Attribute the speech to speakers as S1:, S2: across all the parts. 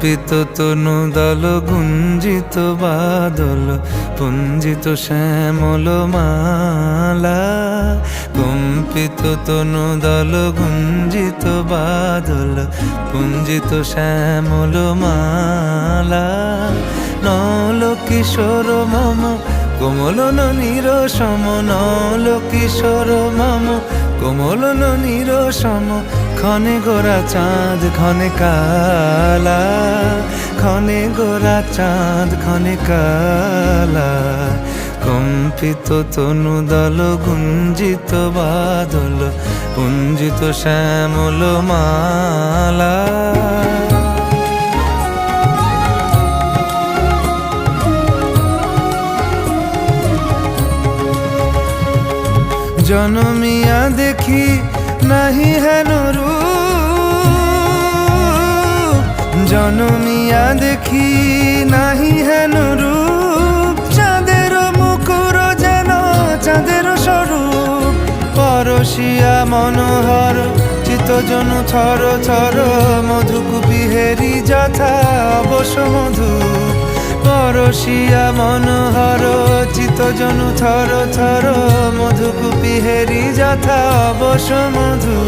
S1: কম্পিত তনু দল গুঞ্জিত বাদল পুঞ্জিত শ্যামল মালা। কম্পিত তনু দল গুঞ্জিত বাদল পুঞ্জিত শ্যামল মালা। নল কিশোর মম কোমল ননীর সম, নল কিশোর মম কোমল ননীর সম। ক্ষণে গোরা চাঁদ ক্ষণে কালা, ক্ষণে গোরা চাঁদ ক্ষণে কালা। কম্পিত তনু দল গুঞ্জিত বাদল পুঞ্জিত শ্যামল মালা। জনমিয়া দেখি নাহি হেন রূপ, জনমিয়া দেখি নাহি হেন রূপ। চাঁদের মুকুর যেন চাঁদের স্বরূপ, পরশিয়া মনোহর চিত্তজনু থর থর। মধুকুপি হেরি যথা অবশ মধু, পরশিয়া মনোহর চিত্তজনু থর থর। মধুকুপি হেরি যথা অবশ মধু।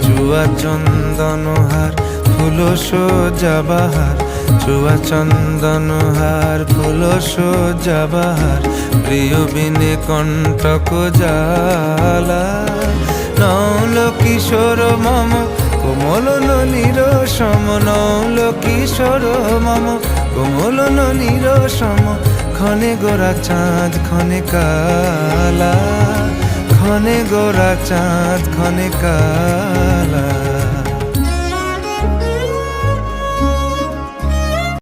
S1: চুয়া চন্দনহার ফুল সজ্জা বাহার, চুয়া চন্দনহার ফুল সজ্জা বাহার। প্রিয় বিনে কণ্টক জ্বালা। নল কিশোর মম কোমল ননীর সম, নল কিশোর মম কোমল ননীর সম। ক্ষণে গোরা চাঁদ ক্ষণে কালা, ক্ষণে গোরা চাঁদ ক্ষণে কালা।